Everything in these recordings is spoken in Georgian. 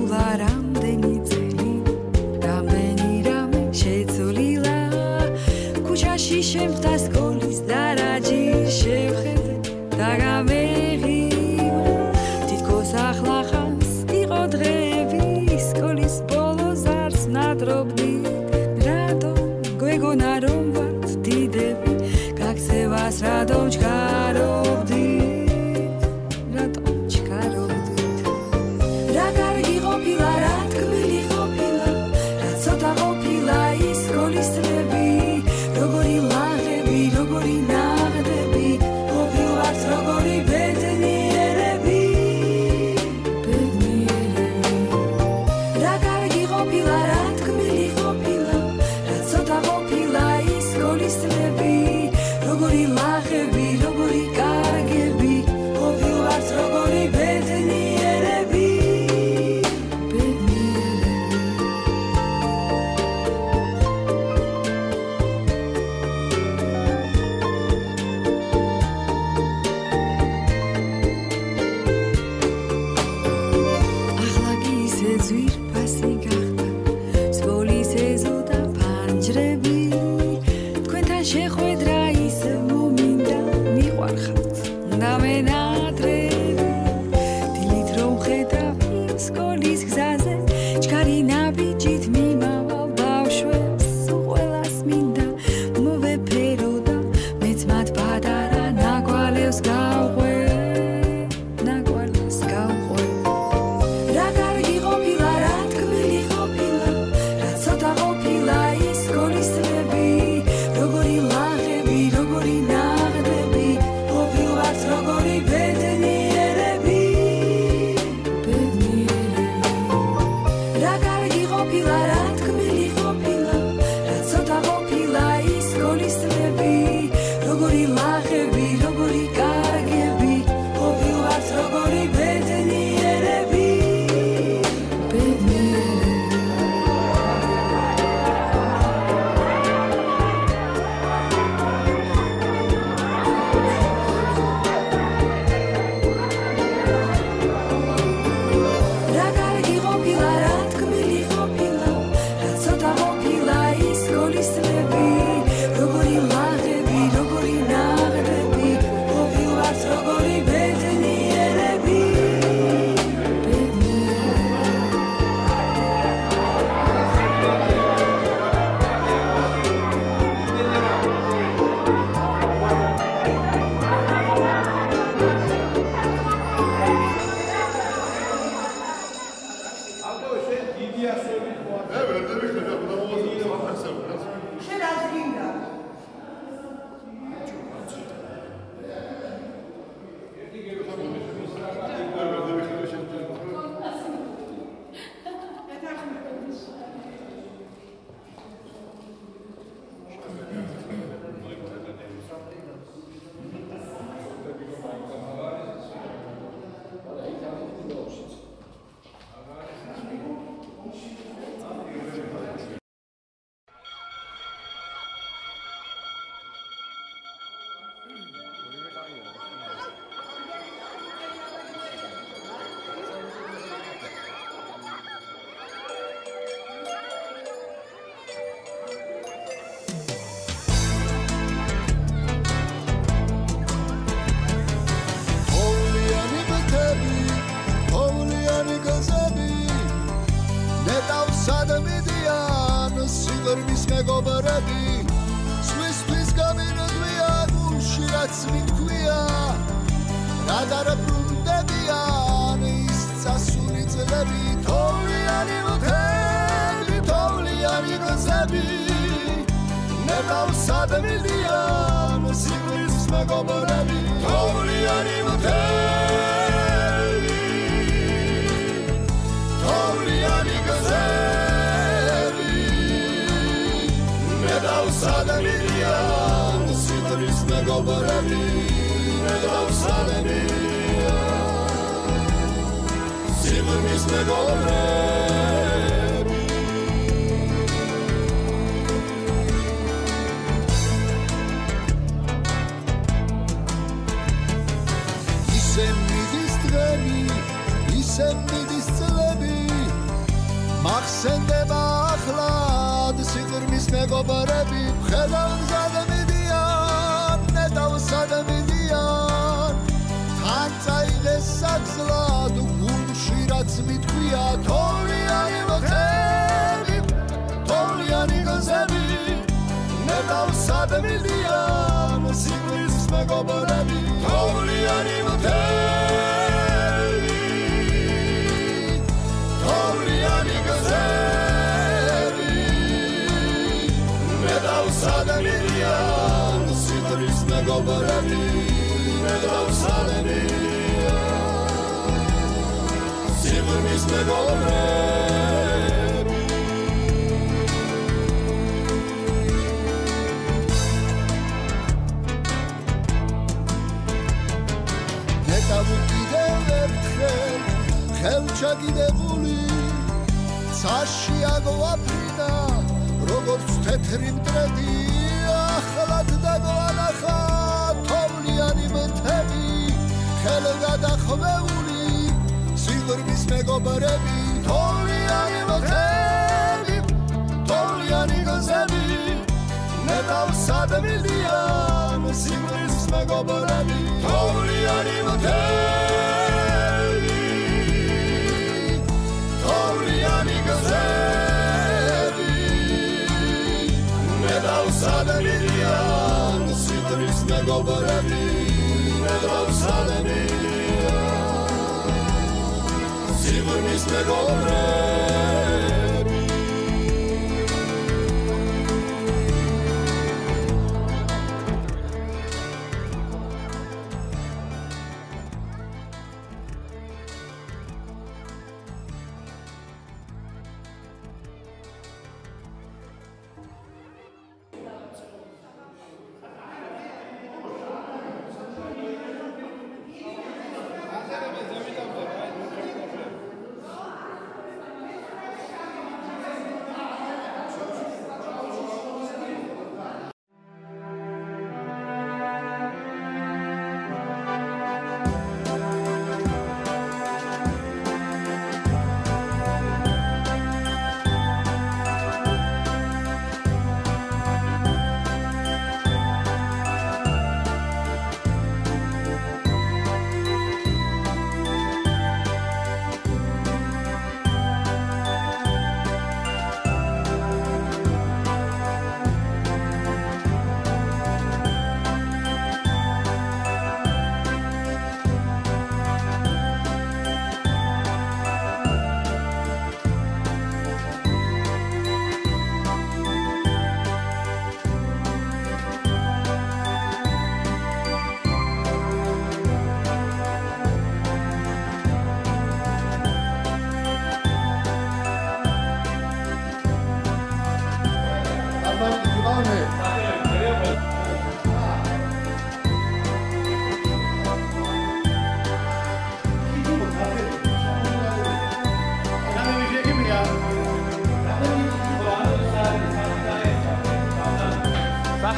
მოვიდა რამდენი წელი რამდენი რამე შეცვლილა ქუჩაში შემდგა სკოლის დარაჯი შევხედე და გამეღიმა თითქოს ახლა ხანს იყო დღეები სკოლის ბოლოს არც ნადრობდი რატომ გვეგონა რომ ვართ დიდები გაქცევას რატომ ჩქარობდი ისე მიდის წლები, ისე მიდის წლები მახსენდება ახლად სიღრმის მეგობრები ხედავსად მიდიან ნეტავსად მიდიან თან წაიღეს საგზლად გულში რაც მითქვია თოვლიანი მოხები თოვლიანი გზები ნეტავსად მიდიან სიღრმის მეგობრები თოვლიანი მოხები თოვლიანი გზები ნეტავსად მიდიან სიღრმის მეგობრები ნეტავსად მიდიან სიღრმის მეგობრები ნეტავ კიდევ ერთხელ ხელჩაგიდებული ცაში აგვაფრინა როგორც თეთრი მტრედი ახლად დაგვანახა თოვლიანი მთები ხელგადახვეული სიღრმის მეგობრები თოვლიანი მთები თოვლიანი გზები ნეტავსად მიდიან სიღრმის მეგობრები თოვლიანი მთები თოვლიანი გზები ნეტავსად მიდიან სიღრმის მეგობრები ნეტავსად მიდიან სიღრმის მეგობრები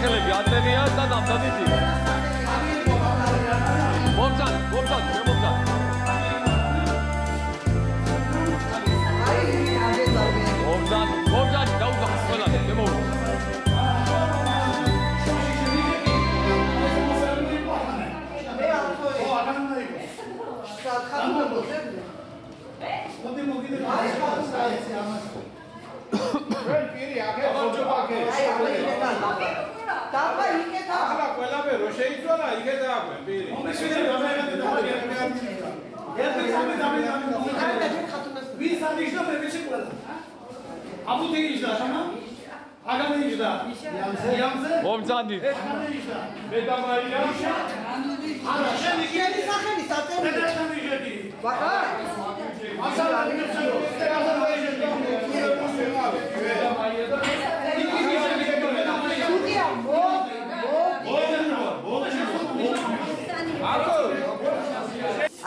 სახელები ადრევია და დამდადითი. მომწან. მომწან, დაუგა ყველა, შემოვა. Dapa iketa. Ala ყველაფერი რო შეიცვალა, იქეთ აქვე პირი. ვის ამიშდა პრეფექცია ყველა. აბუთი იჯდა შანა? აგამი იჯდა. იამზე? მომწანდი. მე დამაია. არა, შენ იქი სახელი საწერი. მე დამიჟედი. ვაყა. ასალა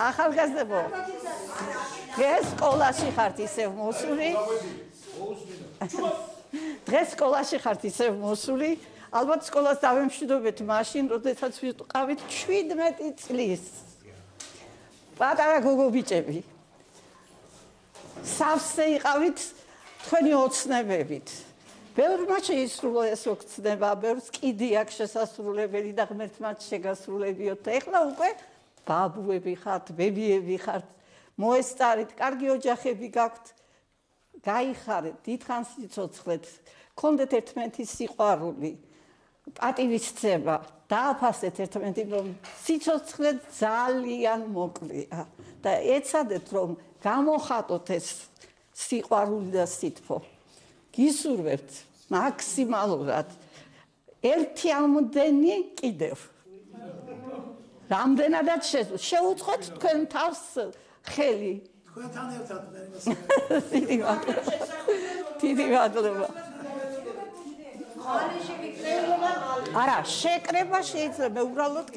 ახალგაზრდებო, დღეს სკოლაში ხართ ისევ მოსული. დღეს სკოლაში ხართ ისევ მოსული. ალბათ სკოლას დავემშვიდობეთ მაშინ, როდესაც ვიყავით 17 წლის. პატარა გოგო ბიჭები. სავსე იყავით თქვენი ოცნებებით. ბევრმა შეისრულა ეს ოცნება, ბევრს კიდე აქვს შესასრულებელი და ღმერთმაც შეგასრულებიოთ. და ეხლა უკვე ბაბუები ხართ, ბებიები ხართ, მოესწარით, კარგი ოჯახები გაქვთ, გაიხარეთ, დიდხანს სიცოცხლეთ, გქონდეთ ერთმანეთის სიყვარული, პატივისცემა, დააფასეთ ერთმანეთი, რომ სიცოცხლე ძალიან მოკლეა და ეცადეთ, რომ გამოხატოთ ეს სიყვარული და სითბო. გისურვებთ მაქსიმალურად ერთი ამდენი კიდევ. რამდენადაც შეუწყოთ თქვენ თავს ხელი. თქვენთან ერთად მე დიდი მადლობა. არა, შეკრება შეიძლება უბრალოდ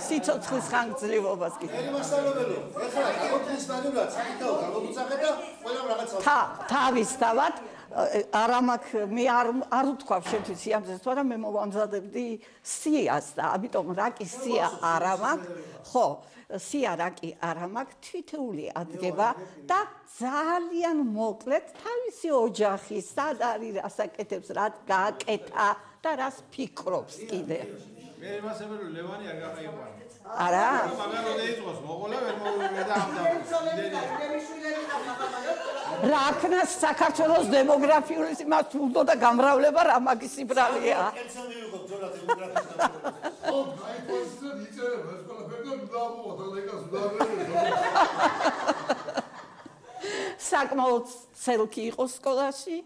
სიცოცხლის ხანგრძლივობას კი. მასწავლებელო, ეხლა გაგვთის მაგალითად, საკითხაო, გამოგუწახეთ და ყველა რაღაცა. თავისთავად არა მაქვს მე არ ვთქვა შეთვით სიამზეს, თორემ მე მოვამზადებდი სიას და ამიტომ რაკი სია არა მაქვს, ხო, სია რაკი არა მაქვს, თითოეული ადგება და ძალიან მოკლედ თავისი ოჯახი, სად არის, რას აკეთებს, რა გააკეთა და რას ფიქრობს კიდე. მე იმასებელო ლევანი არ გამაიყვანა. არა? მაგრამ როდი იყოს მოყოლა ვერ მოვიდა რა ქნას საქართველოს დემოგრაფიული იმას უნდა გამრავლება რა მაგის სიბრალეა. კენცელ მივიღო ბრძოლა დემოგრაფიის ო, აი პოზიცია იწერება, ეს ყველაფერი და დავუყოთ, ოდეკას დავერე. საკმაოდ ცელკი იყო სკოლაში.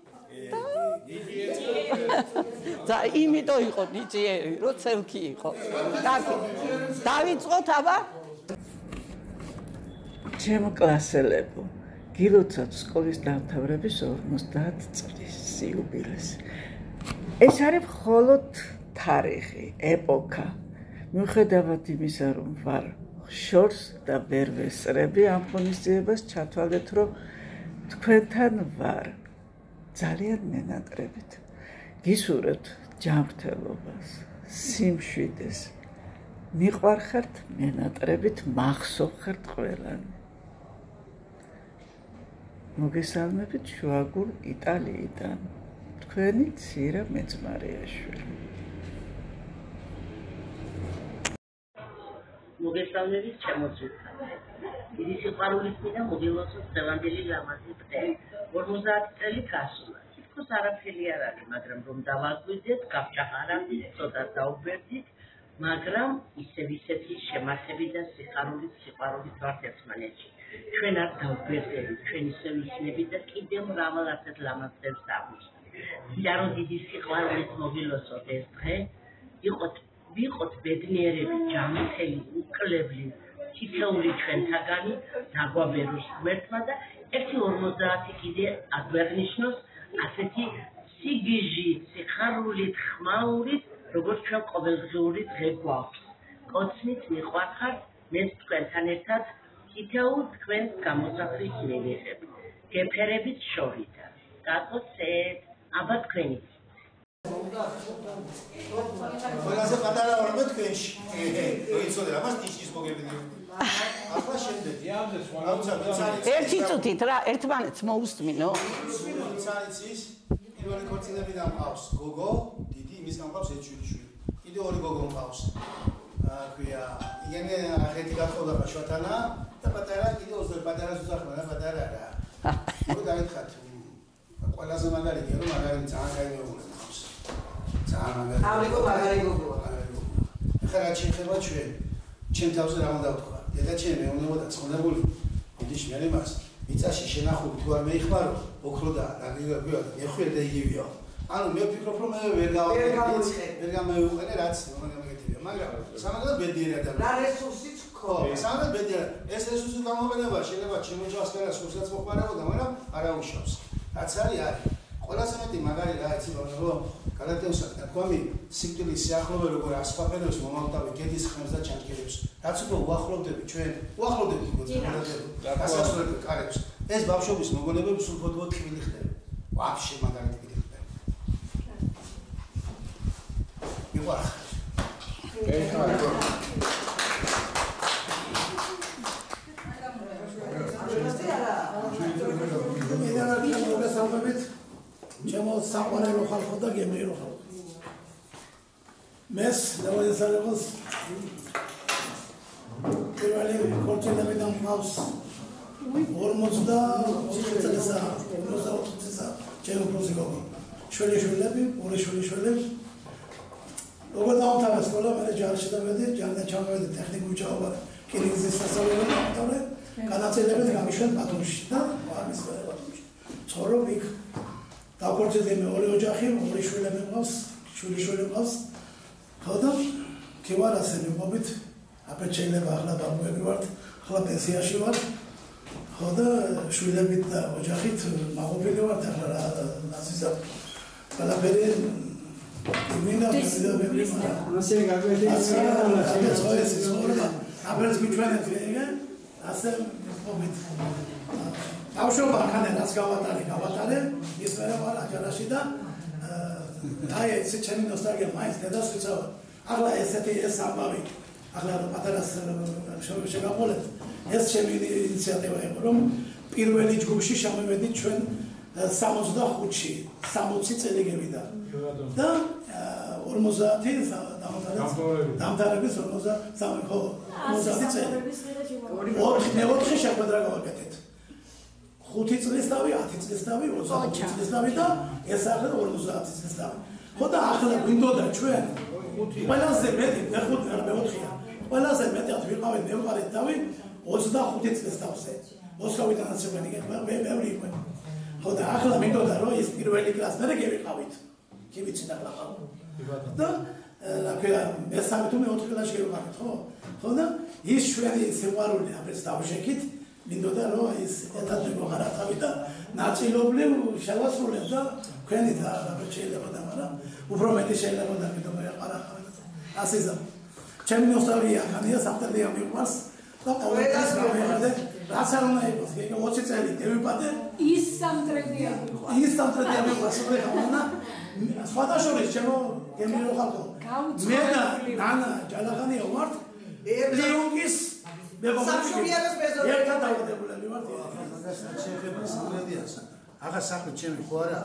და იმიტომ იყო ნიჭიერი, რომ ცელკი იყო. დავიწყოთ აბა. ჩემო კლასელებო, გილოცავთ სკოლის დამთავრების 50 წლის იუბილეს. ეს არის მხოლოდ თარიღი, ეპოქა. მიუხედავად იმისა, რომ ვარ შორს და ვერ ვესწრები ამ ღონისძიებას, ჩათვალეთ, რომ თქვენთან ვარ. ძალიან მენატრებით. გისურვებთ ჯანმრთელობას, სიმშვიდეს. მიყვარხართ მენატრებით, მახსოვხართ ყველანი. მოგესალმებით შუაგულ იტალიიდან. თქვენი ცირა მეძმარიაშვილი. მოგესალმებით ჩემოძულთა. დიდი სიყვარულით მინდა მოგილოცოთ დღევანდელი ლამაზი დღე. 50 წელი გასულა. თითქოს არაფერი არ არის, მაგრამ რომ დავაგვიძეთ, გავჭაყარავდით, ცოტა დაუბერდით, მაგრამ ისევ ისეთი შემართები და სიხარულით, სიყვარულით ვართ ერთმანეთში. ჩვენ არ დავუბერდებით, ჩვენ ისევ ისნებით და კიდევ მრავალ ასეთ ლამაზ დღეს დაგვიწყდით. მინდა რომ დიდი სიყვარულით მოგილოცოთ ეს დღე, ვიყოთ ბედნიერები, ჯანმრთელი, უკლებლი, თითოეული ჩვენთაგანი დაგვაბეროს ღმერთმა და ერთი 50 კიდე აგვეღნიშნოს ასეთი სიგიჟით, სიხარულით, ხმაურით, როგორც ჩვენ ყოველდღიური დღე გვაქვს. კოცნით მიყვარხართ, მეც თქვენთან ერთად თითოეულ თქვენს გამოსახვის მივიღებ. გეფერებით შორიდან. გაწოცეთ, აბა თქვენიც. ყველაზე პატარა ვარ თქვენში. იცოდე, ამას ნიშნის მოგებიდი. ახლა შემდეგი. ერთი წუთით რა, ერთმანეთს მოусმინო. ცარიცის პირველი ქორწინებიდან მყავს გოგო, დიდი, იმისგან მყავს ეჩვიშვილი. კიდე ორი გოგო მყავს. ქვია, იგენე ახეთი გახდა შვათანა და პატარა კიდე 20 პატარა ზუსახმა და პატარა რა. მოდი დაითხათ. ყველაზე მაგარია რომ მაგარი ძალიან კაი მეუღლე მყავს. ძალიან მაგარი. ავრიგო მაგარი გოგოა. ახლა რა შეიძლება ჩვენ? ჩემ თავზე რა უნდა ვთქვა? დედა ჩემი მეუნებოდა ცხონებული. იდის მე მას მიწაში შენახული თუ არ მეიხმარო, ოქროდა რა გიგებია, ეხვილ და იგივეო. ანუ მე ვფიქრობ რომ მე ვერ გამოვიყენე რაც მომაგეთია, მაგრამ სამაგად ბედნიერი ადამიანი. რა რესურსიც ხო? სამაგად ბედნიერი. ეს რესურსი გამოყენება შეიძლება ჩემო ჯვარს კერას სულსაც მოხმარებოდა, მაგრამ არა უშავს. რაც არის. ყველაზე მეტი მაგარი რა იცი რომ გადატევსად თქვამი სიკვდილის სიახლოვე როგორ ასფაფერებს მომავტავი გედის ხმებს და ჩანჩქერებს. რაც უფრო უახლოვდები ჩვენ, უახლოვდებით გასასვლელი კარებს. ეს ბავშვობის მოგონებები სულ ფოტო ტკბილი ხდება. ვაფშე მაგარი ტკბილი ხდება. მიყვარხარ. მოგესალმებით საყვარელო ხალხო და გემრიელო ხალხო. მეს ლევანესალებას პირველი ქორწილები დამყავს 40 წელსა, 54 წელსა ჩემო პროზიგობა. შვილიშვილები, ორი შვილიშვილები. როგორ დაამთავრა სკოლა, მე ჯარში დავედი, ჯარიდან ჩავედი ტექნიკუმ ჩავაბარე. კირგიზის სასწავლებლად დავამთავრე. განათლებით გამიშვენ ბათუმში და ამის ბათუმში. ცხოვრობ იქ. დაქორწინდი მე ორი ოჯახი, ორი შვილები მყავს, შვილიშვილი მყავს. ხო და კი ვარ ასე მიყობით, აბა შეიძლება ახლა ბაბუები ვართ, ახლა პენსიაში ვარ. ხო და შვილებით და ოჯახით მაყოფილი ვართ ახლა რა ნაციზა. ყველაფერი მინდა მეზობები მაგრამ ასე გაგვედი აბერს მიჩვენეთ ეგ ასე მიყობით. ბავშვობა ხანენაც გავატარე ის მე ვარ აჯარაში და აი ეს ჩემი ნოსტალგია მაინც დედას ვიცავ. ახლა ესეთი ეს ამბავი ახლა პატარას შეგაყოლეთ ეს ჩემი ინიციატივა იყო რომ პირველი ჯგუფში შემოვედი ჩვენ 65-ში 60 წელი გევიდა და 50 დამთავრების 53 ხო 50 წელი მე 4 შეხვედრა გავაკეთეთ 5 წლის დავი 10 წლის დავი 20 წლის დავი და ეს ახლა 50 წლის დავი ხო და ახლა გვინდოდა ჩვენ ყველაზე მეტი მე 4-ია ყველაზე მეტად ვიყავით მე ვიყავით დავი 25 წლის დავზე მოსკოვიდან აცებენი მე ვიყავი ხო და ახლა მინდოდა რომ ის პირველი კლასი მე გევიყავით კი ვიცი და ახლა და მესამე თუ მეოთხე კლასში გევიყავით ხო და ის ჩვენი სიყვარული აბეს დავშეკით მინდოდა რომ ის ერთად მეგოღარათავი და ნაწილობრივ შევასრულებ და ქვენი და შეიძლება და მაგრამ უფრო მეტი შეიძლება და მე მეყარახავ ასე ზა ჩემი ნოსტალგია ხანია საფრთხეა მიყვარს და ყოველთვის გამეღადე რაც არ უნდა იყოს გეგო 20 წელი დევიპატე ის სამტრედია მიყვარს ხანა სხვადასხვა ჩემო გემრიელო ხალხო მე და ნანა ჯალაღანია ვართ ლეონგის სამშობიაროს მეზობელი ერთად დავადებულები ვართ შეხება სამტრედიას აღა სახლი ჩემი ხო არა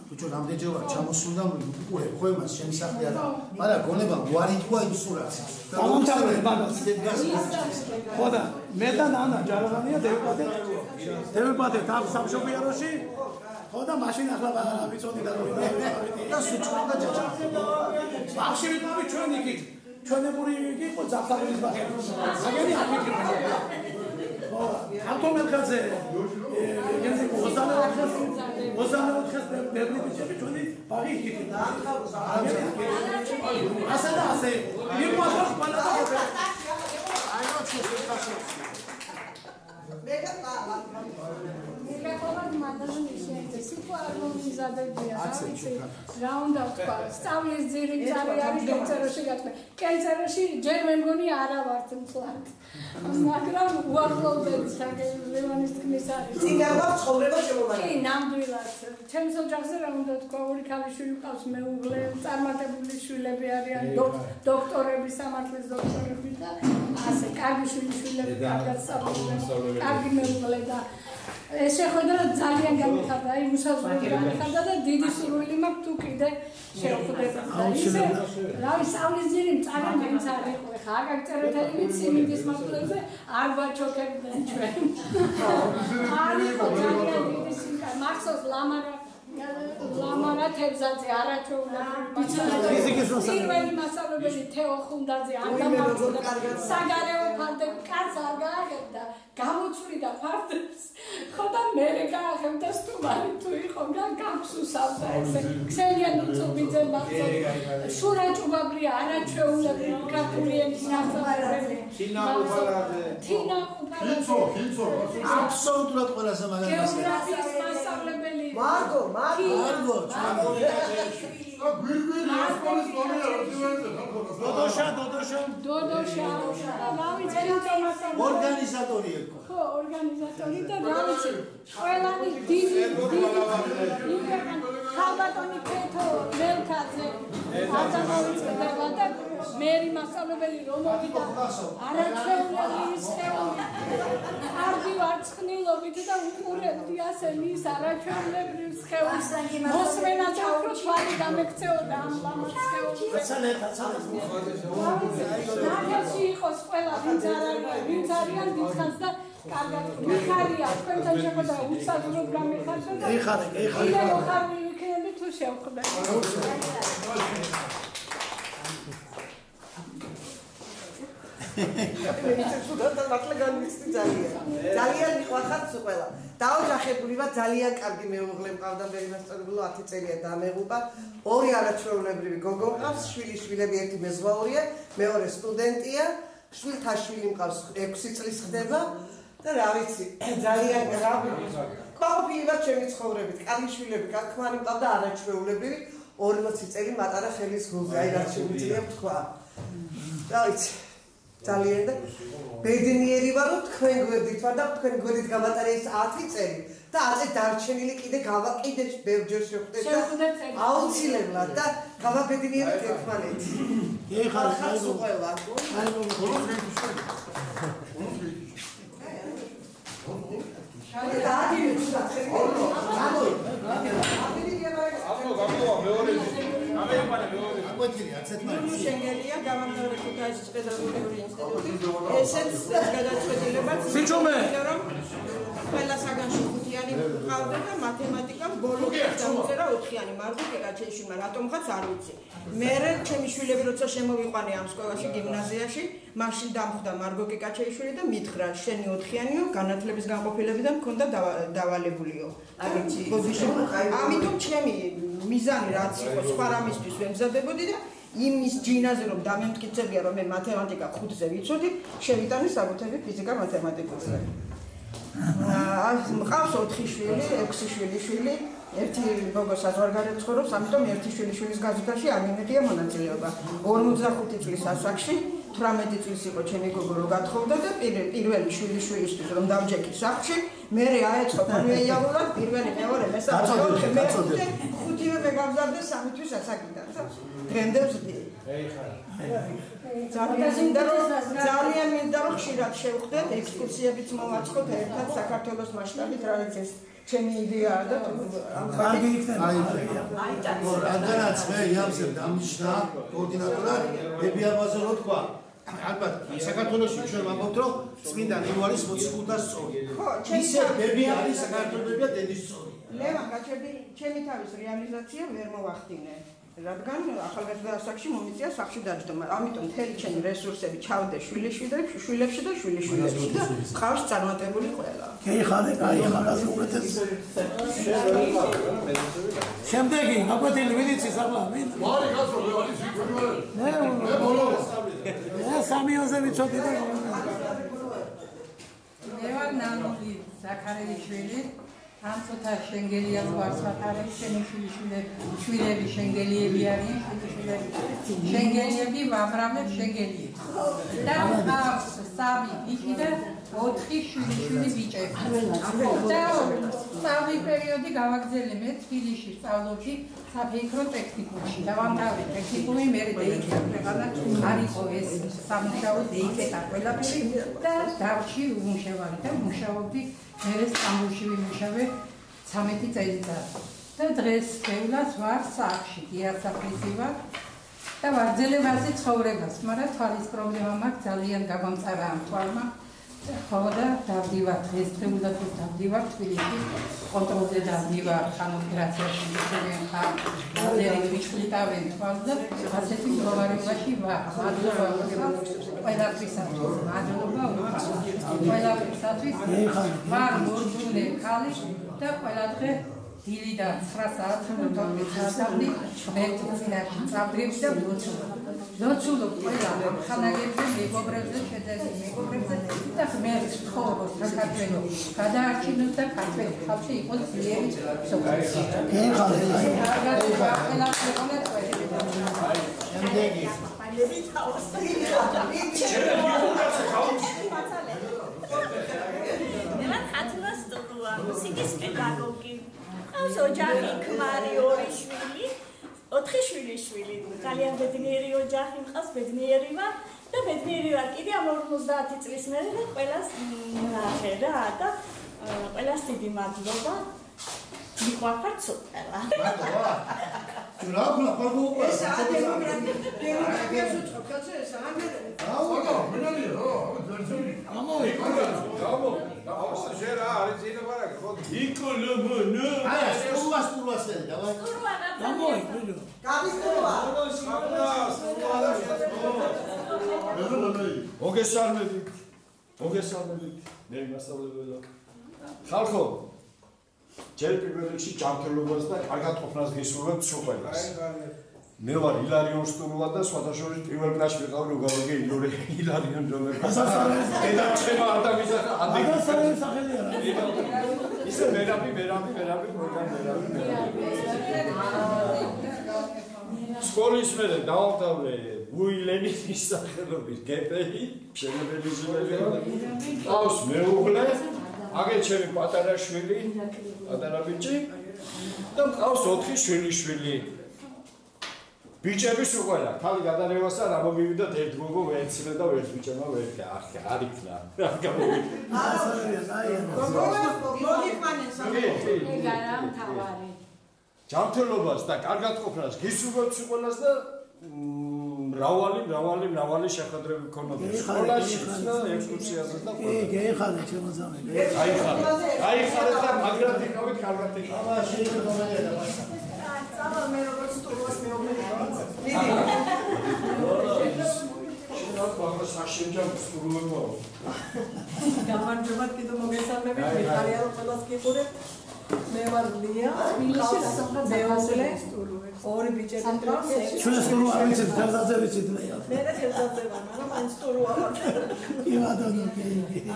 ბიჭო რამდენჯერ ვარ ჩამოსულდა უყურე ხო იმას ჩემი სახლი არა მაგრამ გონება ვარიტყვა იმ სურათს დავამთავრე მაგას ხო და მე და ნანა ჯალაღანია დევიპატე სამშობიაროში ხო და მაშინ ახლა ვიცოდი და და სუჩხა და ჯაჯა ბავშვი ვიყავი ჩვენ იქით ჩვენებური იყო ზაფხარის ბაღი აგენი აქეთ ხო ავტომერკაზე ეგეთი 24 ბევრი ბიჭები ჩვენი ბაღი იქით ასე და ასე მიყვარს ყველა მე ყოველ მაგაზინ ისეთი სიტუაცია ზადებია რა უნდა თქვა სწავლის ძირი წარი არის კენწეროში გათქმე კენწეროში ჯერ მე მგონი არა ვართ მსვლად მაგრამ უახლოვდეთ ლევანის თქმის არის წინააღმდეგ ცხოვრება შემოვარდა კი ნამდვილად ჩემს ოჯახზე რა უნდა თქვა ორი ქალიშვილი ყავს მეუღლე წარმატებული შვილები არიან დოქტორები სამართლის დოქტორები და ასე კარგი შვილები კარგად სწავლობენ კარგი მეუღლე და ეს შეხვედრა ძალიან გამიხარდა, აი მოსაზრებით გამიხარდა და დიდი სურვილი მაქვს თუ კიდე შევხვდეთ. ისე რავი სწავლის ძირი მწარე მაინც არ იყო. ხა აგაგწერეთ იმით სიმინდის მასწავლებლზე არ ვაჩოქებდნენ ჩვენ. არის ძალიან დიდი სიმინდი. მახსოვს ლამარა თებზაძე არაჩვეულებრივი პირველი მასწავლებელი თეო ხუნდაძე არ დამარცხდა საგარეო ფარდები კაც არ გააღებდა გამოჩვლიდა ფარდებს ხო და მე გააღებდა სტუმარი თუ იყო გამსუსავდა ესე ქსენია ნუცუბიძე მახსოვს შურა ჭუბაბრი არაჩვეულებრივი ქართული ენის მასწავლებელი თინა უპარაძე აბსოლუტურად ყველაზე მაგარი გეოგრაფიის მასწავლებელი მარგო დოდოშა ორგანიზატორი იყო ხო ორგანიზატორი და რა ვიცი ყველანი დიდი ხალბატონი ქეთო მელქაძე ადამიანებია და მერი მასწავლებელი რომ მოვიდა არაჩვეულებრივი სხეული კარგი ვარ ცხნილო ვცდილობთ და უყურებდი ასე მის არაჩვეულებრივ სხეულს. მოსმენაც უფრო თვალი გამექცეოდა ამ ლამაზ სხეულს. ნახევში იყოს ყველა ვინც არიან დიდხანს და კარგად მიხარია თქვენთან შეხვედრა უცადროდ გამიხარდა და კიდევ მოხარული ვიქნები თუ შევხვდეთ. ძალიან მიყვარხართ ყველა. დაოჯახებული ვარ, ძალიან კარგი მეუღლე მყავდა, მერიმასწორებულო 10 წელია დამეღუპა. ორი არაჩვეულებრივი გოგო მყავს, შვილიშვილები, ერთი მეზღვაურია, მეორე სტუდენტია, შვილთა შვილი მყავს 6 წლის ხდება და რა ვიცი, ძალიან ყოფილიყავ ჩემი ცხოვრებით. კარგი შვილები, კაკმანი მყავდა არაჩვეულებრივი, 40 წელი მატარა ხელის გულზე, აი რაც შეგვიძლია ვთქვა. რა ვიცი ძალიან და ბედნიერი ვარ რომ თქვენ გვერდით ვარ და თქვენ გვერდით გავატარე ეს 10 წელი და ასე დარჩენილი კიდე ბევრჯერ შევხვდეთ და აუცილებლად და გავაბედნიერეთ ერთმანეთს. ხარხარს უყველა. შენგელია გამარჯვებული ქუთაისის პედაგოგიური ინსტიტუტი. ესეც გადაწყვეტილებაც რომ ყველა საგანში 5-იანი ყავდა და მათემატიკამ ბოლოს დაუწერა 4-იანი. მარგო კეკაჩეიშვილმა რატომღაც არ ვიცი. მე ჩემი შვილები როცა შემოვიყვანე ამ სკოლაში გიმნაზიაში, მაშინ დამხვდა მარგო კეკაჩეიშვილი და მითხრა შენი 4-იანიო, განათლების განყოფილებიდან მქონდა დავალებულიო. ამიტომ ჩემი მიზანი რაც იყო სხვა რამისთვის ვემზადებოდი და იმის ჯინაზე რომ დამემტკიცებია რომ მე მათემატიკა 5-ზე ვიცოდი, შევიტანე საკუთარი ფიზიკა მათემატიკაზე. მყავს 4 შვილი, 6 შვილიშვილი, ერთი გოგო საზღვარგარეთ ცხოვრობს, ამიტომ ერთი შვილიშვილის გაზრდაში არ მიმედია მონაწილეობა. 45 წლის ასაკში 18 წლის იყო ჩემი გოგო რომ გათხოვდა და პირველი შვილიშვილისთვის რომ დავჯექი სახლში, მე აეწყო პანიაიაულად პირველი, მეორე, მესამე, მეხუთე, ხუთივე მე გავზარდე 3 თვის ასაკიდან. დღემდე ვზრდი. ძალიან მინდა რომ ხშირად შევხვდეთ, ექსკურსიებიც მოვაწყოთ ერთად საქართველოს მასშტაბით, რაც ეს ჩემი იდეაა და კარგი იქნება. რადგანაც მე იამზებ დამნიშნა კოორდინატორად, ბებიაბაზე რო თქვა. ალბათ საქართველოში ჩვენ ვამბობთ რომ წმინდა ნინუარის მოციქულთას სწორი. ისე ბები არის საქართველოსია დედის სწორი. ლევან გაჩერდი, ჩემი თავის რეალიზაცია ვერ მოვახდინე. რადგან ახალგაზრდა ასაკში მომიწია სახლში დაჯდომა. ამიტომ მთელი ჩემი რესურსები ჩავდე შვილებში და შვილიშვილებში და ყავს წარმატებული ყველა. ხარე, კაი ხარაზე უკეთეს. შემდეგი, აკვეთილი ვინიც ისაბლა, ვინ? მარი კაცო, არის ვიქორე. მე ბოლოს. მე სამიოზე ვიცოდი და ლევან ნანული ზაქარეიშვილი ამწოთა შენგელია ვარცხათარებს შენი შვილები შენგელიები არიან შენგელიები ვაბრამებს შენგელიები და აქვს 3 ბიჭი და 4 შვილიშვილი ბიჭები და სწავლის პერიოდი გავაგრძელე მე თბილისში სწავლობდი საფეიქრო ტექნიკუმში დავამთავრე ტექნიკუმი მე დეიკეტა ქვეყანა არ იყო ეს სამუშაო დეიკეტა ყველაფერი და დავში უმუშავარი და მუშაობდი მე სტამბოლში ვიმუშავე 13 წელიწად და დღეს შევლას ვარ სახლში დიასაფრიზი ვარ და ვარძელებაზე ცხოვრებას მაგრამ თვალის პრობლემა მაქვს ძალიან გამომწარა ამ თვალმა ხო და დავდივარ დღესდღეულად დავდივარ თბილისში კონტროლზე დავდივარ ხან ოპერაციაში მისცემენ ხან ლაზერით ვიჩხლიტავენ თვალს და ასეთი მდგომარეობაში ვარ მადლობა ყველაფრისათვის მადლობა ყველაფრისათვის ვარ მორწმუნე ქალი და ყველა დღე დილიდან 9 საათზე 12 საათამდე ერთი წინაშე წავდივი და ლოცულობ ყველა ხანაგებზე მეგობრებზე შეძენილი მეგობრებზე და ღმერთს ვთხოვოს საქართველოს გადაარჩინოს და ქართველი ხალხი იყოს ძლიერი სოფლიო. მუსიკის პედაგოგი. ყავს ოჯახი, ქმარი, 2 შვილი, 4 შვილიშვილი. ძალიან ბედნიერი ოჯახი მყავს, ბედნიერი ვარ და ბედნიერი ვარ კიდე ამ 50 წლის მერე და ყველას ნახე რა და ყველას დიდი მადლობა. მიყვარხარ ცოტა. მადლობა. ჯურაბლა ხარგო ეს დემოკრატიას უწყობ, კაცო, ეს ამერე. აუ, მენალია, ამოი. შეერა არის ძინა ბარაკი, ხო? იკოლობონო. აი, სტულას დავაი. ამოი, გავისტურვა. მოგესალმებით, მე მასწავლებელო. ხალხო, ჯერ პირველ რიგში ჯანმრთელობას და კარგად ყოფნას გისურვებთ სულ ყველას. მე ვარ ილარიონ სტურუა და სხვათაშორის პირველ კლასში ვიყავი როგალოგე ილარიონ ჯონერს. დედაჩემ არ დამიზახა ადრე სახელია რა. ისე მერაბი მორგან სკოლის მერე დავამთავრე უილენის სახელობის გპ-ი, მშენებელი ძმები. ყავს მეუღლე, აგერ ჩემი პატარა შვილი, პატარა ბიჭი და ყავს 4 შვილიშვილი. ბიჭები სულ ყველა, თავი გადარევასა რა მომივიდათ ერთ გოგო ვერცილე და ვერც ბიჭებმა ვერ არ იქნა. რა გამოვიდა. ჯანმრთელობას და კარგად ყოფნას გისურვებთ სულ ყველას და მრავალი შეხვედრები გქონოდა სკოლაში და ექსკურსიაზე და ყველა. გეიხარე ჩემო ძამე. გაიხარეთ და მაგრად იყავით კარგად იყავით. აბა შეიძლება გამოდია და ბასა. წავალ მე როგორც სტულოს მეუბნები. გამარჯობა კიდევ მოგესალმებით. მიხარია რომ ყველას გიყურებთ. მე ვარ ლია, მეუღლე, ორი ბიჭები მყავს. ჩვენ სტულო არ ვიცით, თელდაზე ვიცით ლია. მე და თელდაზე ვარ, მაგრამ ან სტულო ვარ.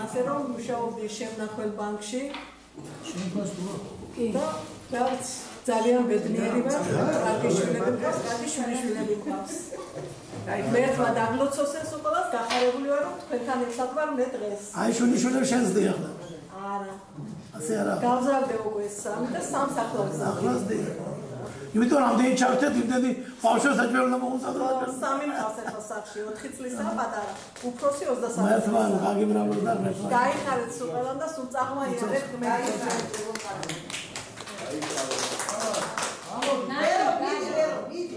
ასე რომ მუშაობდი შემნახველ ბანკში. და რაც ძალიან ბედნიერი ვარ, კარგი შვილები მყავს, კარგი შვილები მყავს. მერთმა დაგლოცოსეს უყოლას გახარებული ვარ, რომ თქვენთან ერთად ვარ მე დღეს. აი შვილები შენსდი ახლა. არა. ასე არა. გავზარდე უკვე სამი და სამ სახლავს. ახლასდი. იმიტომ რამდენი ჩავთეთ, იმდენი ბავშვებს აჭერდა მოუსადრო. სამი მყავს ახლა სახლში, 4 წლისა პატარა. უფროსი 23. მერთმა გაგიბრალო და მერთმა. გაიხარეთ სულ ყველამ და სულ წაღმაიარეთ მე. ვერო, მიდი.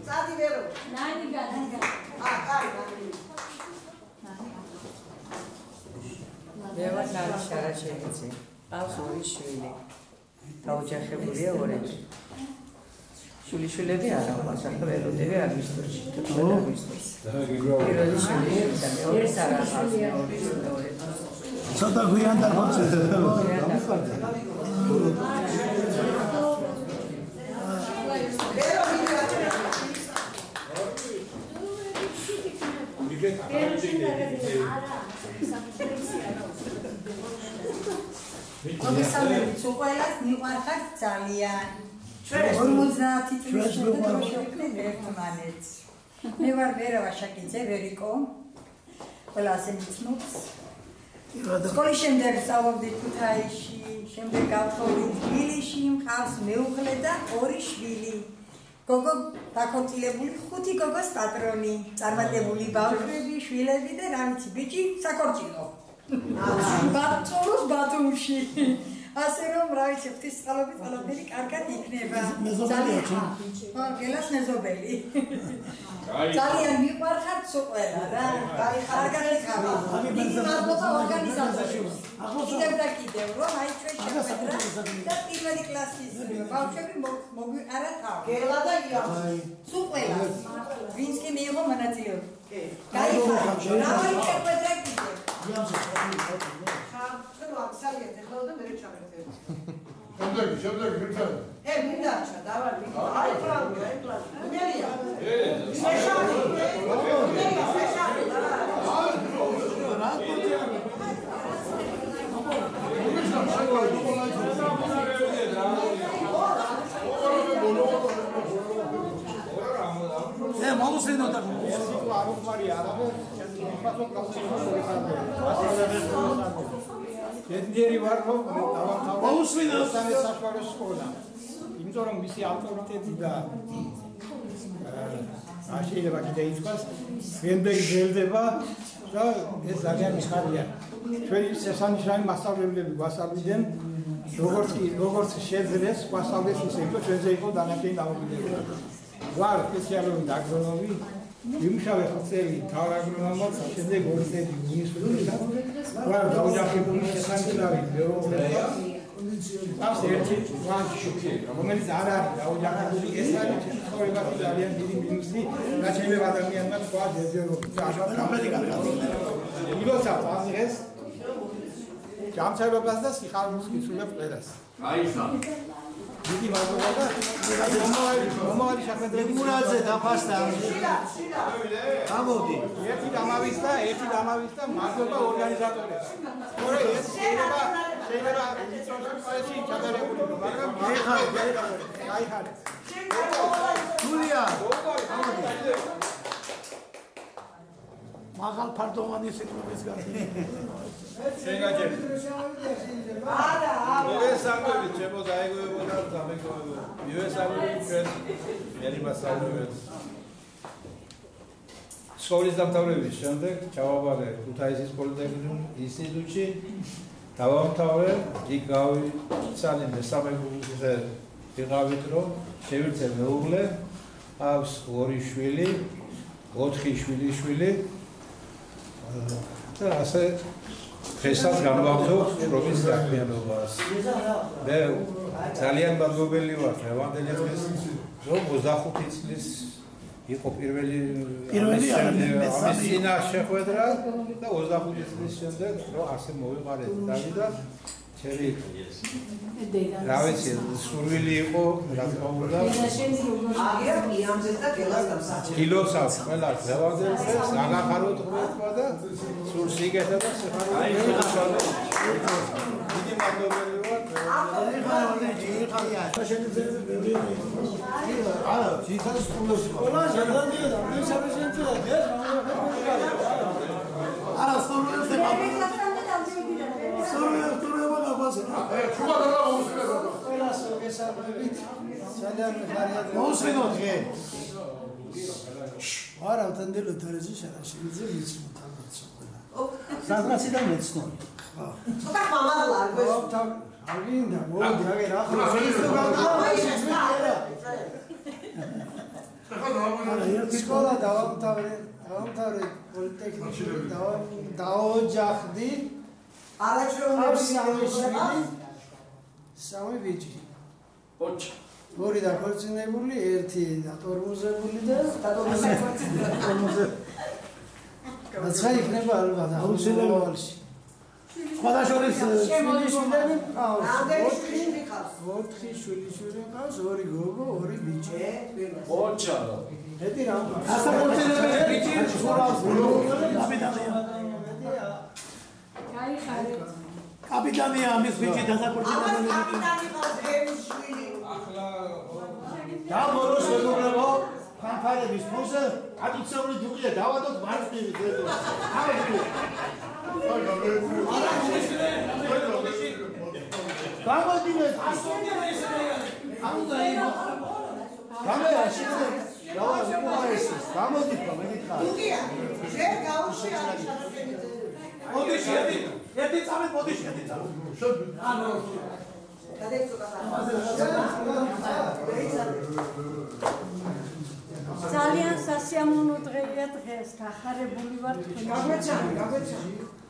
წადი ვერო. ნანი. კაი. მე ვარ ნანი შარაშენიცი. ყავს ორი შვილი. დაოჯახებულია ორები. შვილიშვილები არა, მაგრამ ველოდები არ მისდევს. თვითონ მისდევს. პირველი შვილი და მეორე სარახალია ორი. ცოტა გვიან დახოცეთ. მოგესალმებით, სულ ყველას მიყვარხართ ძალიან. 50 წლის შემდგომ ერთმანეთს. მე ვარ ვერა ვაშაკიძე, ვერიკო. ყველა ასე მიცნობს. სკოლის შემდეგ სწავლობდი ქუთაისში, შემდეგ გავთხოვდი თბილისში, მყავს მეუღლე და ორი შვილი. გოგო დაქორწილებული, 5 გოგოს პატრონი, წარმატებული ბავშვები, შვილები და რა ვიცი, ბიჭი საქორწილო. ბატონოს ბათუმში. ასე რომ რა ვიცი, ღვთისმსხალობით ყველაფერი კარგად იქნება. გელას მეზობელი. ძალიან მიყვარხართ სულ ყველა რა. კარგად იყავით. დიდი მადლობა ორგანიზატორებს. კიდევ და კიდევ რომ აი ჩვენ შეხვედრა და პირველი კლასის ბავშვები მოგვიყარა თავი. გელა და იამსი. სულ ყველა. ვინც კი მიიღო მონაწილეობა. გაიხარეთ. რა შეხვედრა კიდევ. იამსი. ძალიან ეხლა და მე ჩამერთე. შემდეგ ვირჩევ. მინდა ჩა, დავარ ვიქო. აი პრავლია. მერია. სეშანი. მერია, სეშანი. მომუსინო და ბედნიერი ვარ რომ დავამთავრე მომუსინო საშუალო სკოლა. იმიტომ რომ მისი ავტორიტეტი და შეიძლება კიდე იცვას, გემბეი გელდება და ეს ძალიან მიხარია. ჩვენი შესანიშნავი მასწავლებლები გვასწავლდნენ როგორც შეძლეს გვასწავლეს ისე იყო ჩვენზე იყო დანარჩენი დამოკიდებულება. ვარ სპეციალური აგრონომი, ვიმუშავე 9 წელი მთავარ აგრონომად, შემდეგ 2 წელი უნივერსიტეტში. ვარ დაოჯახებული შესანიშნავი მეუღლე. ამ ერთი ვანში, რომელიც არ არის დაოჯახებული, ეს არის ცხოვრებაში ძალიან დიდი მინუსი, რაც შეიძლება ადამიანმა თქვა ჯერჯერობით. ილოცა პაზრეს გამცემლობას და სიხარულს გისურვებ ყველას. აიხა. დიდი მადლობა და მომავალი შეხვედრების მურაძე დაფასდა. გამოდი. ერთი დამავის და მადლობა ორგანიზატორებს. თორე ეს შეიძლება ინსტრუქციებში ჩადარებული, მაგრამ აიხარეს. ჯულია. მაღალ ფარდოვანი სიტყვების გასაგები. შეგაჭერთ. მოგესალმებით, ჩემო დაეგუებოდა დამეგუებოდა. მივესალმებით ჩვენ მერიმასალმებით. სკოლის დამთავრების შემდეგ ჩავაბარე ქუთაისის პოლიტექნიკურ ინსტიტუტში. დავამთავრე, იქ გავიცალინე სამეგრელოზე ვიღავით, რომ შევირთე მეუღლე, აქვს 2 შვილი, 4 შვილიშვილი. და ასე დღესაც განვაგრძობ შრომის საქმიანობას. მე ძალიან მადლობელი ვარ დღევანდელი დღეს, რომ 25 წლის იყო პირველი ამის წინაშე შეხვედრა და 25 წლის შემდეგ რომ ასე მოვიყარეთ და ჩემი რა ვიცი სურვილი იყო რა თქმა უნდა კილოსავს ყველა ზევადელ დღეს აგახაროთ ღმერთმა და სულ სიგეთა და სიხარული დიდი მადლობელი ვარ არა ჯიხარის სკოლაში ყველა შეგდია და მე შევეცინე არა სკოლაში არა თანდელო თარეში შარაშიძე მიცნო თამაცო საგრაციდან მეცნო ცოტა ხმამაღლა არ გვეს აგინდა მოდი აგერ ახლა სკოლა დავამთავრე პოლიტექნიკში დაოჯახდი სამი ბიჭი. ოჩ. 2 დაქორწინებული, 1 დატორმუზებული და დატორმუზებული. რაცა იქნება ალბათ აუცილებელში. სხვადასხვა შვილიშვილები ყავს. 4 შვილიშვილი ყავს, 2 გოგო, 2 ბიჭი. ოჩა. მეტი რა. ასაკურწინებელი ბიჭი ხურავს. კაპიტანია ამის ბიჭი დასაკურწინებელი კაპიტანი ყავს გემის შვილი ახლა და მოროს მეგობრებო ფანფარების ფონზე ტრადიციული ჯუყია დავადოთ მარცხნივით ზედო გამოდივეთ გამერაში გამოდით მეკითხა შენ გაუში არის მოდიში ერთი წამით მოდიში ერთი წამით ანუ ძალიან სასიამოვნო დღეა დღეს გახარებული ვარ თქვენ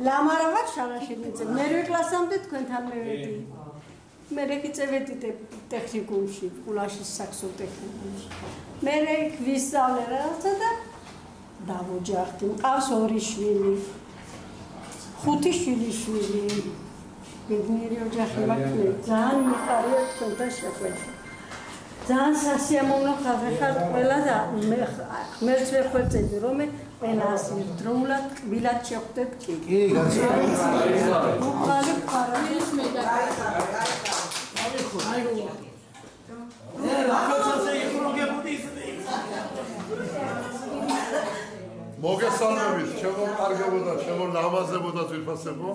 ლამარა ვარ შარაშიძე მერვე კლასამდე თქვენთან მივედი მე რეკიწევედი ტექნიკუმში კულაშის საქსო ტექნიკუმში მე იქ ვისწავლე რაღაცა და დავოჯახდი მყავს 2 შვილი 5 შვილიშვილი ბედნიერი ოჯახი მაქვს ძალიან მიყარია თქვენთან შეხვედრა ძალიან სასიამოვნო ხალხი ხართ ყველა და მე ღმერთს ვეხვეწედი რომ მე ყველას ერთდროულად კბილად შევხვდეთ კი მოგესალმებით, ჩემო კარგებოდა, ჩემო ლამაზებოდა ძვირფასებო.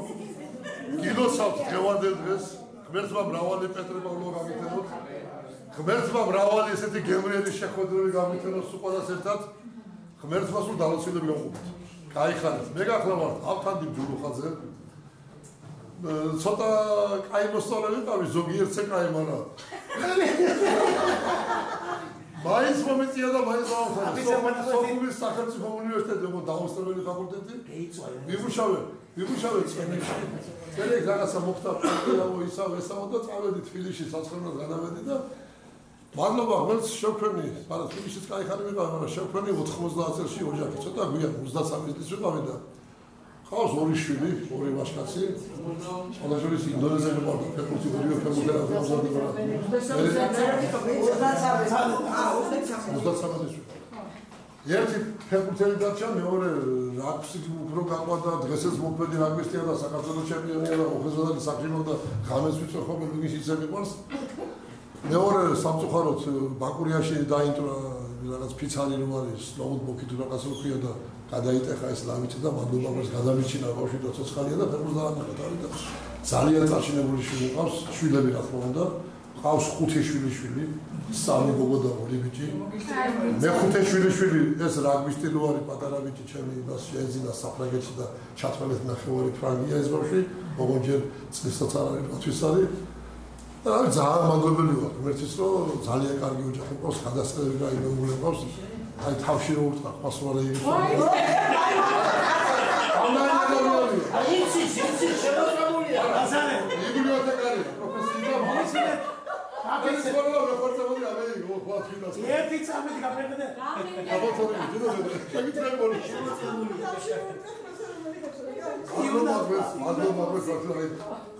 გილოსავთ დღევანდელ დღეს, ღმერთმა მრავალი პეტრება უნდა გამიტენოთ. ღმერთმა მრავალი ესეთი გემრიელი შეხვედრები გამიტენოს უყურას ერთად. ღმერთმა სულ დალოცილები გაყუთ. გაიხარეთ. მე გახლავართ ავთანდი ბჯულუხაძე. ცოტა კაი მოსწავლე ვიყავი, ზოგიერთზე კაი, მაგრამ მაინც მომიწია და მაინც დავამთავრე. სოფულის სახელმწიფო უნივერსიტეტი, დაუსწრებელი ფაკულტეტი. ვიმუშავე წვენებში. წელი რაღაცა მოხდა, ისავ და წავედი თბილისში საცხოვნოდ განავედი და მადლობა ღმერთს შევქმნი, მაგრამ თბილისშიც კაი ხანი ვიყავი, მაგრამ შევქმნი 90 წელში ოჯახი, ცოტა გვიან 33 წლის ვიყავი და ყავს ორი შვილი, ორი ვაჟკაცი. ყველაშორის ინდონეზიელი ყავდა, ფეხბურთი ორივე ფეხბურთელად გამზარდება. 33 წელი. ერთი ფეხბურთელი დარჩა, მეორე რაგბის უფრო გაყვადა, დღესაც მოქმედი რაგბისტია და საქართველოს ჩემპიონია და უხეშად საქმეა და ღამეს ვიცი ხოლმე მის ისე მიყვარს. მეორე სამწუხაროდ ბაკურიაში დაინტრა რაღაც ფიცარი რომ არის, სლოვაკი თუ რაღაც როქია და გადაიტეხა ეს ლავიჩი და მადლობა მას გადამიჩინა ბავშვი და ცოცხალია და ფეხბურთს დაანახა თავი და ძალიან წარჩინებული შვილი ყავს, შვილები რა თქმა უნდა. ყავს 5 შვილიშვილი, 3 გოგო და 2 ბიჭი. მე 5 შვილიშვილი ეს რაგბისტი რო არის პატარა ბიჭი ჩემი იმას შეეძინა საფრანგეთში და ჩათვალეთ ნახევარი ფრანგია ეს ბავშვი, ოღონდ წლისაც არ არის პათვის არის. და ძალიან მადლობელი ვარ ღმერთის რომ ძალიან კარგი ოჯახი ყავს, გადასწრები გაიმეუბნება ყავს. აი თავში რო უთხრა პასუარი ის. იცი შემოწმებულია. აზარე. ბიბლიოთეკარია, პროფესია მაისია. აკეთე სკოლა რეპორტაჟი ამერი ოხვალ ერთი წამით გაფერდე. აბოთორი ძუძუ შეგიძლია მოდი. მადლობა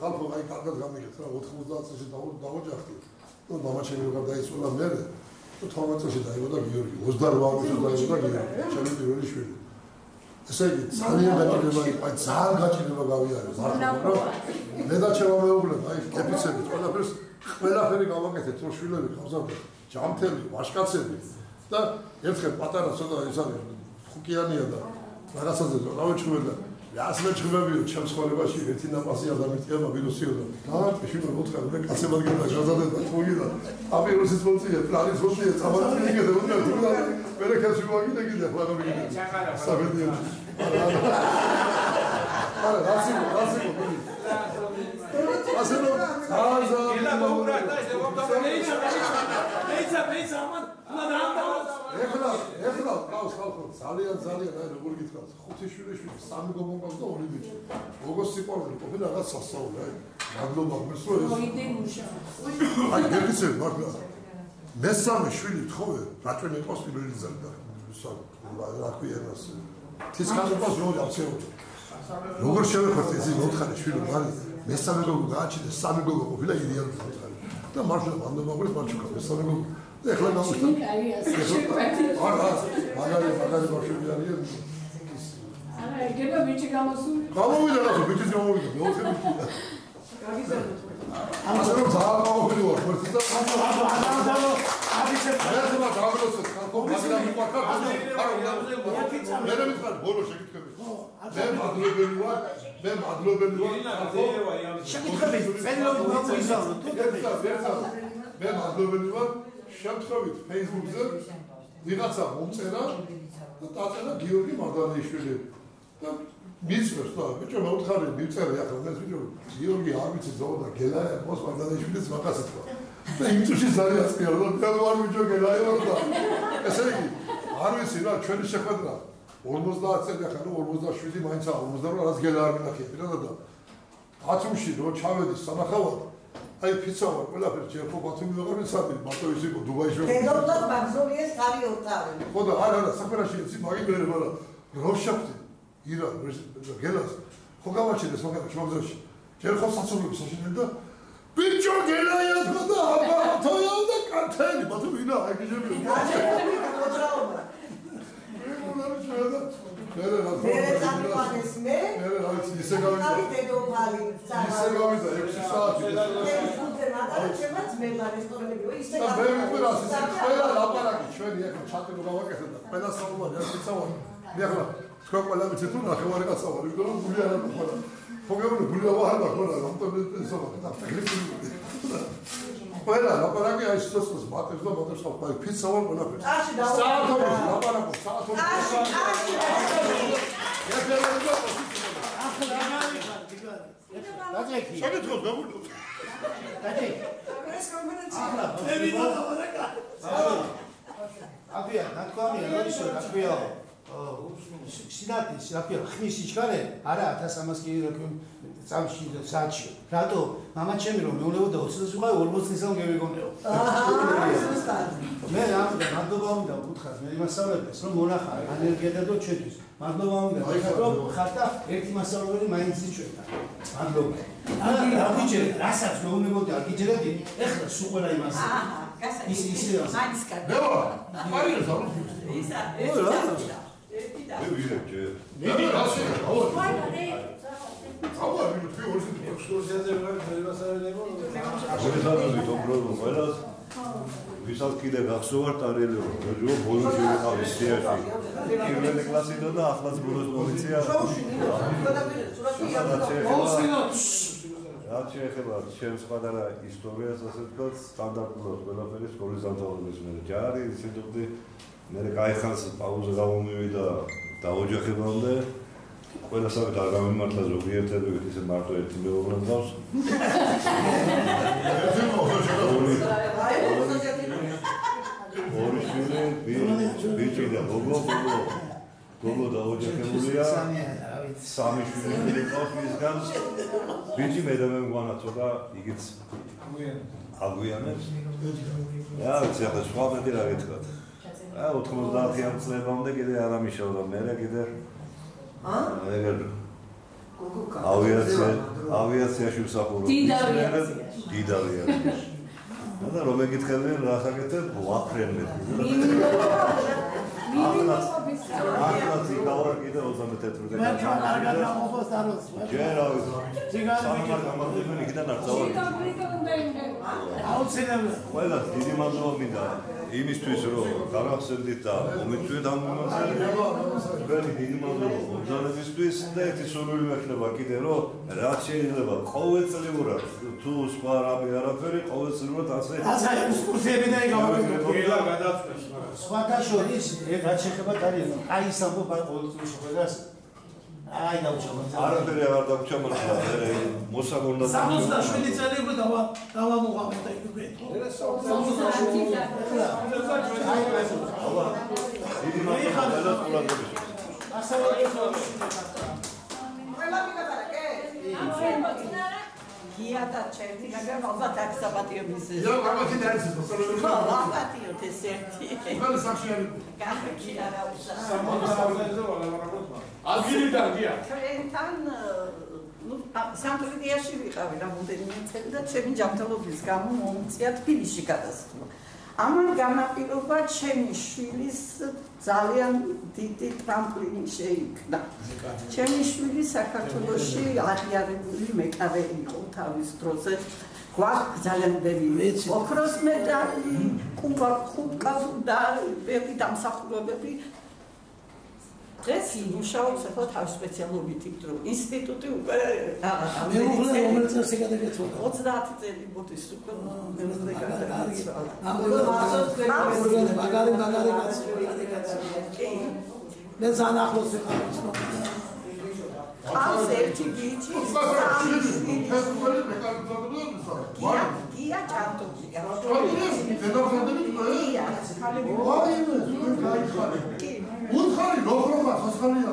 ხალხო აი კარგად გამიგეთ რა 90 წელს დავოჯახდი. ნუ მამაჩემი როგორ დაიწულა მე და 12 წელს დაიბადა გიორგი 28 წელს დაიბადა გიორგი ჩემი პირველი შვილი. ესე იგი ძალიან გაჭირება იყო, ძალიან გაჭირება გავიარე მართლა. მე და ჩემო მეუღლე აი კეფიცებით ყველაფერი გავაკეთეთ, რომ შვილები ყავსავდა, ჯამთელი, ვაჟკაცები და ერთხელ პატარა ცოტა ის არის ხუკიანია და რაღაცაზე გავეჩხმე და რასმე ჩხმებიო ჩემს ცხოვრებაში ერთი ნაპასი ადამიანია ვირუსიო და დაარტყი შვილო მოთხარ მე კაცებად გეტა გაზადე და თუგი და აპიროსის მოწია პლანის მოწია წამართი იგე და უნდა თულა მე კაცი მოგიდა კიდე ხოლმე მიგიდა საბედია არა რასი ასენო ზაზა ელა მოგრატა ეს მოგდავა მეცა ამან ეხლა ყავს ხალხო ძალიან აი როგორ გითხრათ 5 შვილიშვილი 3 გოგო ყავს და 2 ბიჭი როგორ სიყვარული ყოფილა რაღაც სასწაული აი მადლობა მესო ეს აი გერგიცე მართლა მესამე შვილი თხოვე რაჭვენი ყავს პირველი ზარი და რა ქვია მას თისკანი ყავს როგორ აფსეუთ როგორ შევეხოთ ეს მოთხარი შვილი არის მესამე გოგო გააჩინე 3 გოგო ყოფილა იდეალური მოთხარი და მართლა მადლობა მოგეს მარჩუკა მესამე გოგო ეხლა გამოსტა. არა, მაგარი ბავშვები არიან. არა, ეგება ბიჭი გამოსული. გამოვიდა რა, ბიჭი გამოვიდა, მეოთხე ბიჭი. ასე რომ ძალიან გამოვიდა ვარ, ხერხი და მე დავდოსეთ, მაგრამ მიყვარხარ, არა, მე მითხარ, ბოლო შეკითხები. მე მადლობელი ვარ. შეკითხები, მე მადლობელი ვარ. შემთხვევით Facebook-ზე ვიღაცა მომწერა და დაწერა გიორგი მადალაიშვილი და მისვეს და ბიჭო მეუთხარი მივწერე ახლა მე ბიჭო გიორგი არ ვიცი ზოგადად გელაია მოს მადალაიშვილის მაგას თქვა და იმ წუთში ძალიან სპიარო და ვარ ბიჭო გელაია და ესე იგი არ ვიცი რა ჩვენი შეხვედრა 50 წელი ახლა 47 მაინც 58 რაც გელა არ მინახია პირადად და ათუმში რო ჩავედი სანახავად აი ფიცავა ყველაფერი ჯერხო ბათუმი ვეღარ მიცადი მარტო ის იყო დუბაიში დედოფლად ბაგზოლიეს ხარი ორტავი ხო და არა საფერაში იცი მაგიბერე მაგრამ როშაფტი ირა გელას ხო გამაჩინეს მაგას შუაგზაში ჯერხო საცოლები საშინელი და ბიჭო გელაია თქო და აბა თოია და კანთელი ბათუმი ვინა აი გიჟები მოძრაობა მე წამყვანეს მე ისე გავიდა ისე გავიდა 6 საათი და მე ვიყურას ისე ყველა ლაპარაკი ჩვენი ახლა ჩატი რო გავაკეთე და ყველა საუბარი არ ვიცავარ მე ახლა თქვენ ყველა ვიცით თუ ნახევარი კაცავარ იმიტომ რომ გული არ აქვს ხო გეუბნები გული არ აქვს ხოლმე რამტომ ისე და ყველა ლაპარაკი აი სიცოცხლეს მატებს და მატებს ხოლმე ფიცავარ ყველაფერს საათობრივ ლაპარაკო საათობრივ დაჭექი. შეგეთხოს გაგულო. დაჭექი. ეს კომპანია. ახლა ევიდა დავარაკა. აბია, ნათქვამია, როდისო ნათქვია. სინათის, აბია, ხმის სიჩქარე, არა 1300 კილოგრამ წამში საათში. რატო? მამა ჩემი რომ მეუნებოდა 20 წუთი 40 წელს მეგონეო. მე რამდა მადლობა უნდა გითხრათ მე იმასწავლებელს რომ მონახარე ენერგია და ჩვენთვის. მადლობა უნდა გითხრათ რომ ხარდა ერთი მასწავლებელი მაინც იჩვენა. მადლობა. რა გიჯერე, რასაც მეუნებოდი არ გიჯერებდი, ეხლა სულ ყველა იმას. ისე რა. მე ვარ. მარიას არ ვთქვი. ისა. მე ვიღებჭე. მე ვიღებჭე. აუ, ვინ თქვი ორს ექსკურსიაზე ვარ, ფერმასარელებო. ვეცადები დობროდო ყველას. ვისაც კიდე გახსოვართ არიელო, რომ ბოლოს ვიყავი სიაში. პირველი კლასიდან და ახლაც ბოლოს მომიცია. რაც შეეხება ჩემს პატარა ისტორიას, ასე ვთქვათ, სტანდარტულად ყველაფერი სკოლის დამთავრების მერე ჯარი, ინსტიტუტი, მერე кайხანს პაუზა გამომივიდა დაოჯახებამდე. ყველასავით არ გამიმართლა ზოგიერთებებით ისე მარტო ერთი მეუღლე მგავს. ორი შვილი, ბიჭი და გოგო დაოჯახებულია. სამი შვილი ყავს მისგან. ბიჭი მე და მე მგვანა ცოტა იგიც აგვიანებს. რა ვიცი, ახლა სხვა მეტი რა გეთქვათ. 90-იან წლებამდე კიდე არ ამიშავდა მე კიდე ეგერ ავიაციაში ვსახურობ. დიდ ავიაციაში. და რომ მეკითხებიან რა საკეთებ, ვაფრენ მე. ახლაც იქავარ კიდე 34 მე არ გადამოხოს აროს. ჯერ რა ვიცი. სამარ გამარჯვებული იქიდან არ წავარ. აუცილებლად. ყველა დიდი მადლობა მინდა იმისთვის რომ გავახსენდით და მომიწვიეთ ამ მომენტზე. თქვენი დიდი მადლობა მომზადებისთვის და ერთი სურვილი მექნება კიდე რომ რაც შეიძლება ყოველწლიურად თუ სხვა რამე არაფერი ყოველწლიურად ასე ექსკურსიები და იგავებია გადაწყვეტს. სხვათა შორის რაც შეეხება ძალიან აი სამბო ყოველწლიურად ყველას აი დავჭამოთ. არაფერი არ დავჭამოთ და მოსაგონდა 67 წელი უკვე დავამოღამეთ და იქ გია და ჩერტი მაგრამ ალბათ აქ საპატიო მისეს. იო, ალბათ და არის მოსწავლეები. ხო, ალბათიო ეს ერთი. ყველა სახშიარი. გამიქი არა უსა. აგირიდან გია. ჩვენთან ну სამტრედიაში ვიყავი რამოდენიმე წელი და ჩემი ჯანმრთელობის გამო მომწია თბილისში გადასვლა. ამან განაპირობა ჩემი შვილის ძალიან დიდი ტრამპლინი შეიქმნა. ჩემი შვილი საქართველოში აღიარებული მეკარე იყო თავის დროზე. გვაქვს ძალიან ბევრი ოქროს მედალი, კუბა და ბევრი დამსახურებები. დღეს მუშაობს ახლა თავის სპეციალობით იმ დრო ინსტიტუტი უკვე მეუღლე რომელიც წელს გადაგეცვალა 30 წელი მოდის უკვე მეუღლე გადაგეცვალა მაგარი კაცი მე ძალიან ახლოს ვიყავ ყავს ერთი ბიჭი გია ჭანტუზია უთხარი როგორმა ხოსხალია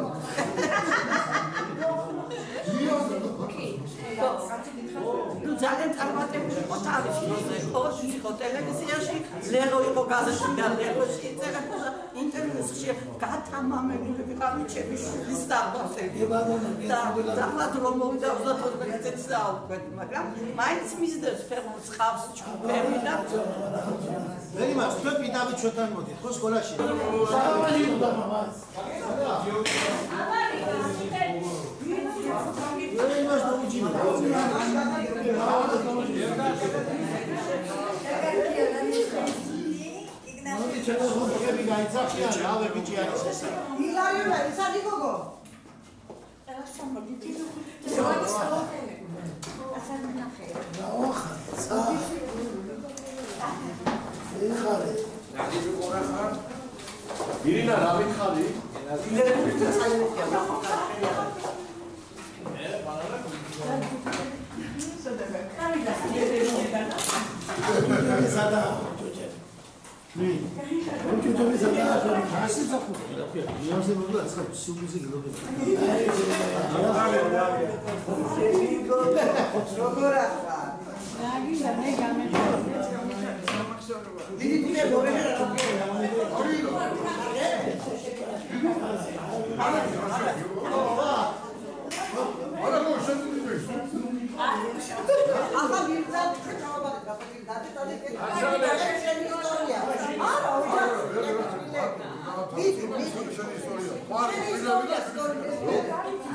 ну ძალიან წარმატებული იყო თავის დროზე ხო იყო ტელევიზიაში ლელო იყო გაზეთში და ლელოში იწერებოდა ინტერნეტში გათამამებული ვიყავი ჩემი შვილის დაბავშვები და დაბად რომ მოვიდა 34 წელს დაუკვეთ მაგრამ მაინც მისდევს ფეხბურთს ხავს ჩუბები და მე იმას თქვენ პიტავით ჩვენთან მოდით ხო სკოლაში იმას დაუჯინო ნუ ჩენო ხოები გაიცახიან რავე ბიჭი არის ეს ილარიო სადი გოგო ირინა რა მითხარი? სადა ჯუჯები სადა ასე ზახუხი რა ქვია იასე მოგლა ცხა სუბიზი გლობები როგორ ახლა ნაგია მე გამეჩო დიდი დიდი მოვერე რა არა მოშენდებს ახლა ვიღაც ჩავაბადე გაფეთილი დადე შენი ისტორია არა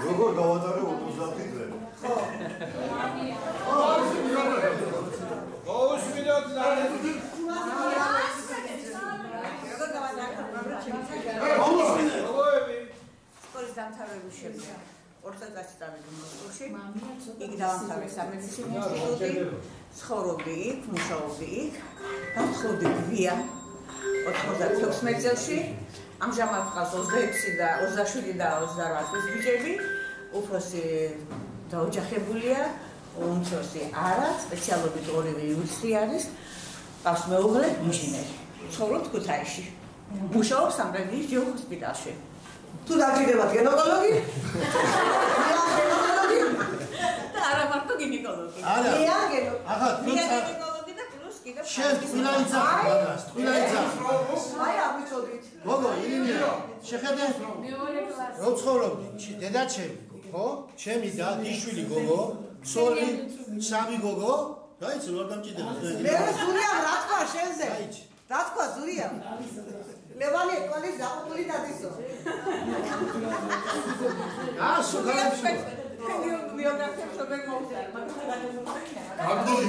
როგორ გავატარე 50 დღე მოუსმინოთ სკოლის დამთავრების შემდეგ 2 წელს წავედი მოსკოვში. იქ დავამთავრე სამედიცინო ინსტიტუტი, ცხოვრობდი იქ, მუშაობდი იქ. დავხურდი გვია 96 წელში. ამჟამად ყავს 26 და 27 და 28 წლის ბიჭები. უფროსი დაოჯახებულია, უმცროსი არა, სპეციალობით ორივე იურისტი არის. ყავს მეუღლე, ინჟინერი. ცხოვრობ ქუთაისში. მუშაობ სამრედის ჯერ ჰოსპიტალში. თუ დაგიდებათ გინეკოლოგი? და არა მარტო გინეკოლოგი. არა. ახლა გინეკოლოგი და პლუს კიდევ შენ თვითონ იცახე მაგას, თვითონ იცახე. აი ამიცოდით. გოგო, ირინია, შეხედე? მეორე კლასი. რო ცხოვრობდი, დედაჩემი, ხო? ჩემი და დიშვილი გოგო, ცოლი, სამი გოგო, გაიცი რა დამჭირდება. მე ზურია რა თქვა შენზე? რა თქვა ზურია? ლევანი ეკვალის დაყოლი დადისო. ასო გაიჩო. გაგდოდი